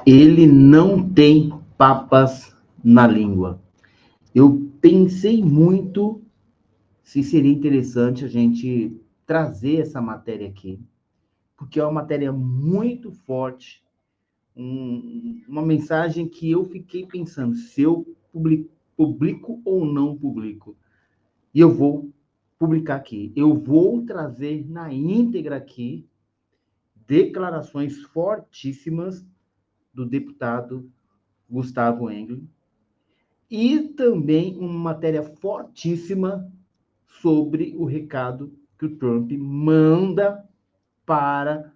Ele não tem papas na língua. Eu pensei muito se seria interessante a gente trazer essa matéria aqui, porque é uma matéria muito forte, uma mensagem que eu fiquei pensando se eu publico ou não publico. E eu vou publicar aqui. Eu vou trazer na íntegra aqui declarações fortíssimas do deputado Gustavo Engel e também uma matéria fortíssima sobre o recado que o Trump manda para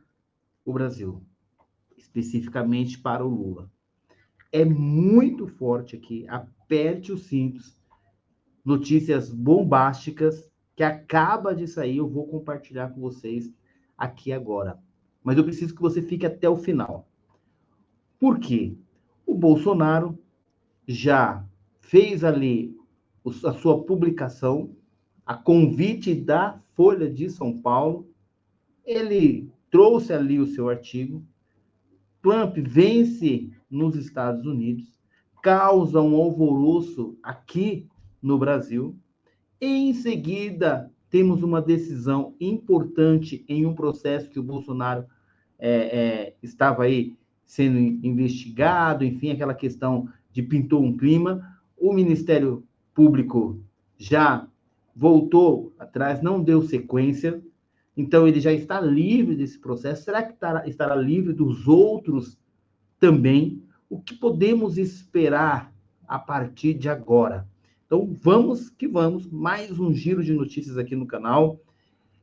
o Brasil, especificamente para o Lula. É muito forte aqui, aperte os cintos, notícias bombásticas que acaba de sair, eu vou compartilhar com vocês aqui agora. Mas eu preciso que você fique até o final. Por quê? O Bolsonaro já fez ali a sua publicação, a convite da Folha de São Paulo, ele trouxe ali o seu artigo, Trump vence nos Estados Unidos, causa um alvoroço aqui no Brasil, e em seguida temos uma decisão importante em um processo que o Bolsonaro estava aí sendo investigado, enfim, aquela questão de pintou um clima, o Ministério Público já voltou atrás, não deu sequência, então ele já está livre desse processo. Será que estará livre dos outros também? O que podemos esperar a partir de agora? Então vamos que vamos, mais um giro de notícias aqui no canal.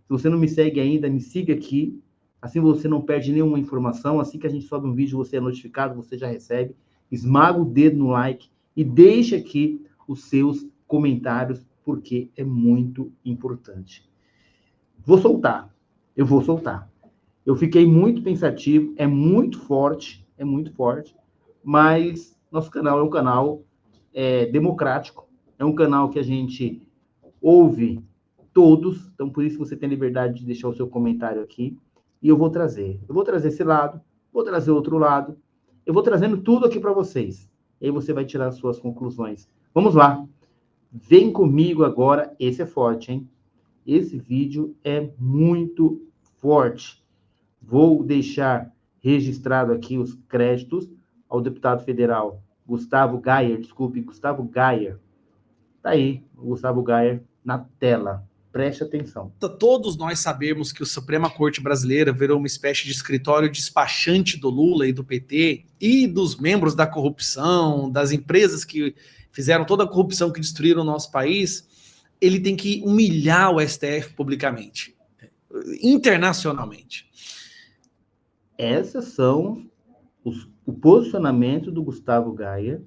Se você não me segue ainda, me siga aqui. Assim você não perde nenhuma informação. Assim que a gente sobe um vídeo, você é notificado, você já recebe. Esmaga o dedo no like e deixa aqui os seus comentários, porque é muito importante. Eu vou soltar. Eu fiquei muito pensativo, é muito forte, mas nosso canal é um canal democrático, é um canal que a gente ouve todos, então por isso você tem liberdade de deixar o seu comentário aqui, e eu vou trazer. Eu vou trazer esse lado, vou trazer outro lado, eu vou trazendo tudo aqui para vocês, e aí você vai tirar as suas conclusões. Vamos lá, vem comigo agora, esse é forte, hein? Esse vídeo é muito forte. Vou deixar registrado aqui os créditos ao deputado federal Gustavo Gayer. Tá aí, o Gustavo Gayer na tela. Preste atenção. Todos nós sabemos que a Suprema Corte Brasileira virou uma espécie de escritório despachante do Lula e do PT e dos membros da corrupção, das empresas que fizeram toda a corrupção que destruíram o nosso país. Ele tem que humilhar o STF publicamente, internacionalmente. Essas são o posicionamento do Gustavo Gayer,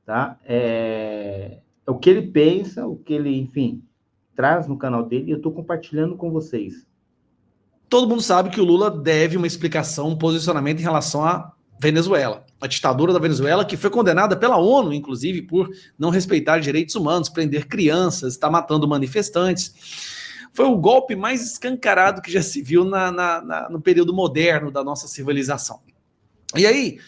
tá? É o que ele pensa, o que ele, enfim, traz no canal dele, e eu estou compartilhando com vocês. Todo mundo sabe que o Lula deve uma explicação, um posicionamento em relação à Venezuela, a ditadura da Venezuela, que foi condenada pela ONU, inclusive, por não respeitar direitos humanos, prender crianças, estar matando manifestantes. Foi o golpe mais escancarado que já se viu no período moderno da nossa civilização. E aí,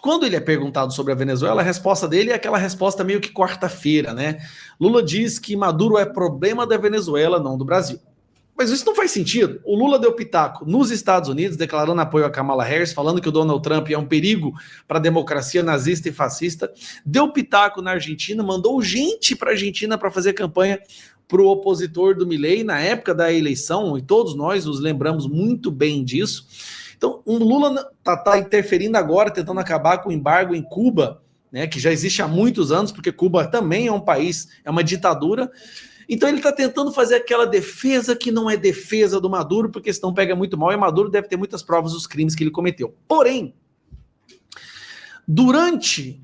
quando ele é perguntado sobre a Venezuela, a resposta dele é aquela resposta meio que quarta-feira, né? Lula diz que Maduro é problema da Venezuela, não do Brasil. Mas isso não faz sentido. O Lula deu pitaco nos Estados Unidos, declarando apoio a Kamala Harris, falando que o Donald Trump é um perigo para a democracia nazista e fascista. Deu pitaco na Argentina, mandou gente para a Argentina para fazer campanha para o opositor do Milei na época da eleição, e todos nós nos lembramos muito bem disso. Então, o Lula está interferindo agora, tentando acabar com o embargo em Cuba, né, que já existe há muitos anos, porque Cuba também é um país, é uma ditadura. Então ele está tentando fazer aquela defesa que não é defesa do Maduro, porque senão pega muito mal, e Maduro deve ter muitas provas dos crimes que ele cometeu. Porém, durante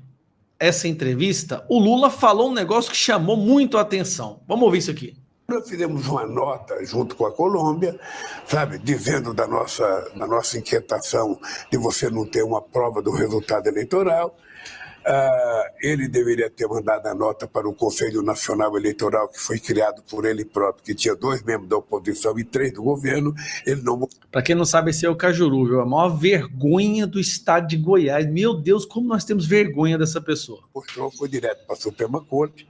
essa entrevista, o Lula falou um negócio que chamou muito a atenção. Vamos ouvir isso aqui. Nós fizemos uma nota junto com a Colômbia, sabe, dizendo da nossa inquietação de você não ter uma prova do resultado eleitoral. Ele deveria ter mandado a nota para o Conselho Nacional Eleitoral, que foi criado por ele próprio, que tinha 2 membros da oposição e 3 do governo. Ele não... Para quem não sabe, esse é o Cajuru, viu? A maior vergonha do estado de Goiás. Meu Deus, como nós temos vergonha dessa pessoa. Mostrou, foi direto para a Suprema Corte.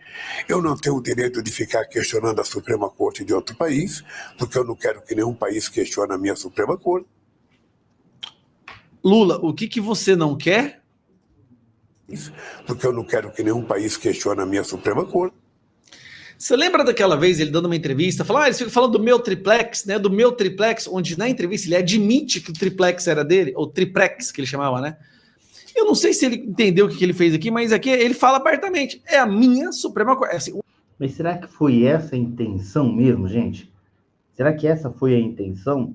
Eu não tenho o direito de ficar questionando a Suprema Corte de outro país, porque eu não quero que nenhum país questione a minha Suprema Corte. Lula, o que você não quer? Porque eu não quero que nenhum país questione a minha Suprema Corte. Você lembra daquela vez ele dando uma entrevista, falando, eles ficam falando do meu triplex, né? Do meu triplex, onde na entrevista ele admite que o triplex era dele, ou triplex, que ele chamava, né? Eu não sei se ele entendeu o que ele fez aqui, mas aqui ele fala abertamente, é a minha Suprema Corte. Assim, mas será que foi essa a intenção mesmo, gente? Será que essa foi a intenção?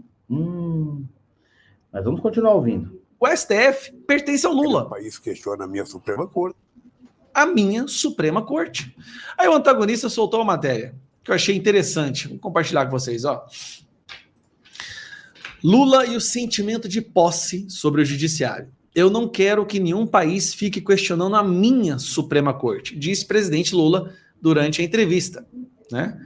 Mas vamos continuar ouvindo. O STF pertence ao Lula. O país questiona a minha Suprema Corte. A minha Suprema Corte. Aí o antagonista soltou uma matéria que eu achei interessante. Vou compartilhar com vocês, ó. Lula e o sentimento de posse sobre o judiciário. Eu não quero que nenhum país fique questionando a minha Suprema Corte, diz presidente Lula durante a entrevista, né?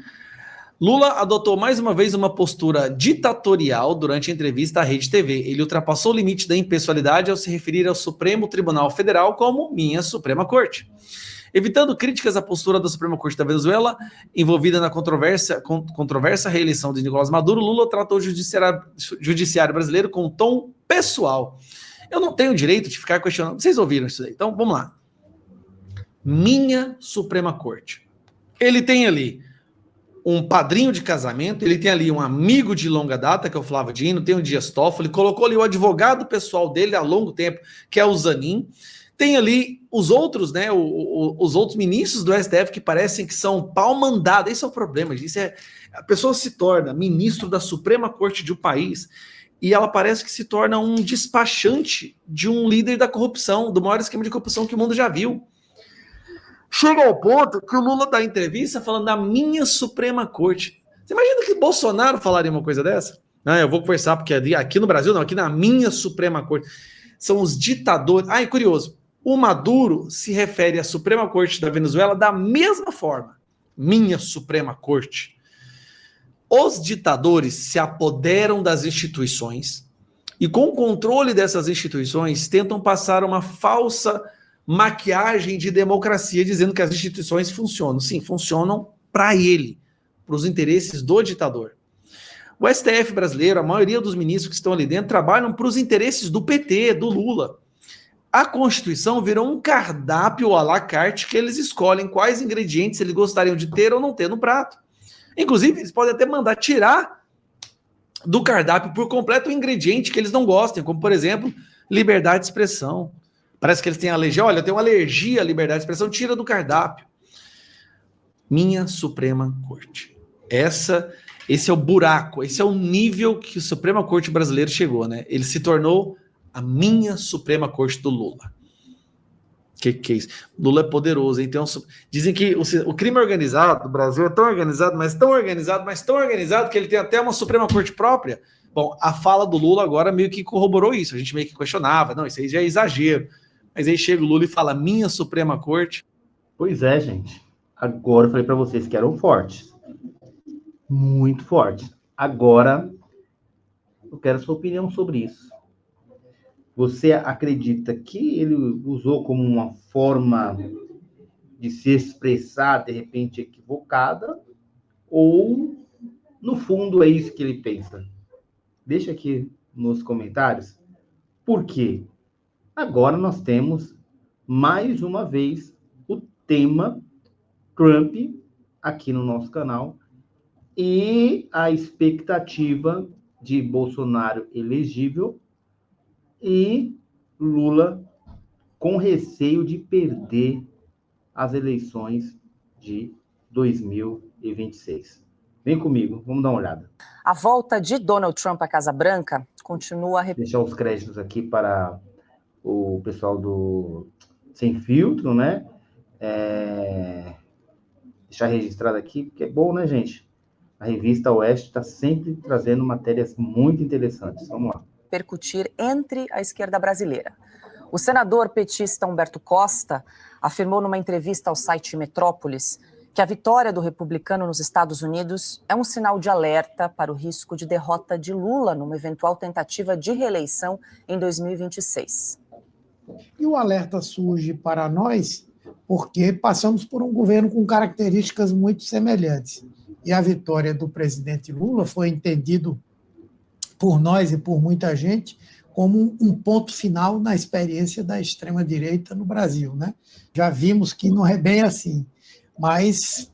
Lula adotou mais uma vez uma postura ditatorial durante a entrevista à Rede TV. Ele ultrapassou o limite da impessoalidade ao se referir ao Supremo Tribunal Federal como minha Suprema Corte. Evitando críticas à postura da Suprema Corte da Venezuela, envolvida na controversa reeleição de Nicolás Maduro, Lula tratou o judiciário brasileiro com um tom pessoal. Eu não tenho direito de ficar questionando. Vocês ouviram isso aí? Então, vamos lá. Minha Suprema Corte. Ele tem ali um padrinho de casamento, ele tem ali um amigo de longa data, que é o Flávio Dino, tem o Dias Toffoli, colocou ali o advogado pessoal dele há longo tempo, que é o Zanin, tem ali os outros, né, os outros ministros do STF que parecem que são pau-mandado. Esse é o problema, isso é, a pessoa se torna ministro da Suprema Corte de um país e ela parece que se torna um despachante de um líder da corrupção, do maior esquema de corrupção que o mundo já viu. Chega ao ponto que o Lula dá entrevista falando da minha Suprema Corte. Você imagina que Bolsonaro falaria uma coisa dessa? Não, eu vou conversar, porque aqui no Brasil não, aqui na minha Suprema Corte. São os ditadores. Ah, é curioso. O Maduro se refere à Suprema Corte da Venezuela da mesma forma. Minha Suprema Corte. Os ditadores se apoderam das instituições e, com o controle dessas instituições, tentam passar uma falsa maquiagem de democracia, dizendo que as instituições funcionam. Sim, funcionam para ele, para os interesses do ditador. O STF brasileiro, a maioria dos ministros que estão ali dentro, trabalham para os interesses do PT, do Lula. A Constituição virou um cardápio à la carte que eles escolhem quais ingredientes eles gostariam de ter ou não ter no prato. Inclusive, eles podem até mandar tirar do cardápio por completo o ingrediente que eles não gostem, como, por exemplo, liberdade de expressão. Parece que eles têm alergia. Olha, eu tenho uma alergia à liberdade de expressão, tira do cardápio. Minha Suprema Corte. Esse é o buraco, esse é o nível que a Suprema Corte brasileira chegou, né? Ele se tornou a minha Suprema Corte do Lula. Que é isso? Lula é poderoso, então dizem que o crime organizado do Brasil é tão organizado, mas tão organizado que ele tem até uma Suprema Corte própria. Bom, a fala do Lula agora meio que corroborou isso. A gente meio que questionava, não, isso aí já é exagero. Mas aí chega o Lula e fala, minha Suprema Corte. Pois é, gente. Agora eu falei para vocês que eram fortes. Muito fortes. Agora, eu quero a sua opinião sobre isso. Você acredita que ele usou como uma forma de se expressar, de repente, equivocada? Ou, no fundo, é isso que ele pensa? Deixa aqui nos comentários. Por quê? Agora nós temos, mais uma vez, o tema Trump aqui no nosso canal e a expectativa de Bolsonaro elegível e Lula com receio de perder as eleições de 2026. Vem comigo, vamos dar uma olhada. A volta de Donald Trump à Casa Branca continua... Deixar os créditos aqui para o pessoal do Sem Filtro, né? Deixar registrado aqui, porque é bom, né, gente? A revista Oeste está sempre trazendo matérias muito interessantes. Vamos lá. Percutir entre a esquerda brasileira. O senador petista Humberto Costa afirmou numa entrevista ao site Metrópolis que a vitória do republicano nos Estados Unidos é um sinal de alerta para o risco de derrota de Lula numa eventual tentativa de reeleição em 2026. E o alerta surge para nós porque passamos por um governo com características muito semelhantes. E a vitória do presidente Lula foi entendido por nós e por muita gente como um ponto final na experiência da extrema-direita no Brasil, né? Já vimos que não é bem assim, mas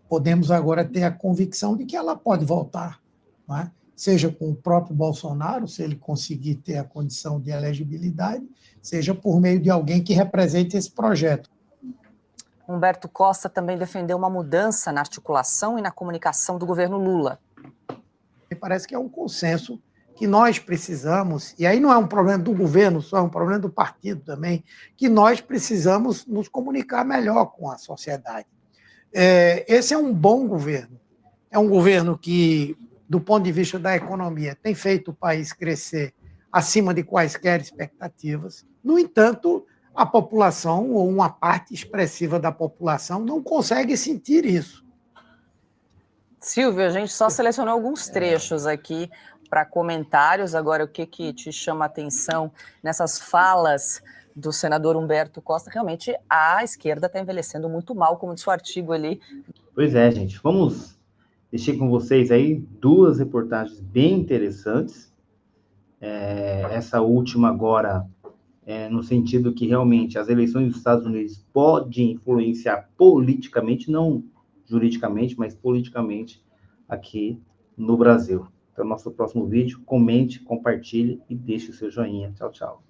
podemos agora ter a convicção de que ela pode voltar, né? Seja com o próprio Bolsonaro, se ele conseguir ter a condição de elegibilidade, seja por meio de alguém que represente esse projeto. Humberto Costa também defendeu uma mudança na articulação e na comunicação do governo Lula. Me parece que é um consenso que nós precisamos, e aí não é um problema do governo só, é um problema do partido também, que nós precisamos nos comunicar melhor com a sociedade. Esse é um bom governo. É um governo que, do ponto de vista da economia, tem feito o país crescer acima de quaisquer expectativas. No entanto, a população, ou uma parte expressiva da população, não consegue sentir isso. Silvio, a gente só selecionou alguns trechos aqui para comentários. Agora, o que te chama a atenção nessas falas do senador Humberto Costa? Realmente, a esquerda está envelhecendo muito mal, como disse o artigo ali. Pois é, gente. Vamos deixar com vocês aí 2 reportagens bem interessantes. Essa última agora, no sentido que realmente as eleições dos Estados Unidos podem influenciar politicamente, não juridicamente, mas politicamente aqui no Brasil. Até o nosso próximo vídeo. Comente, compartilhe e deixe o seu joinha. Tchau, tchau.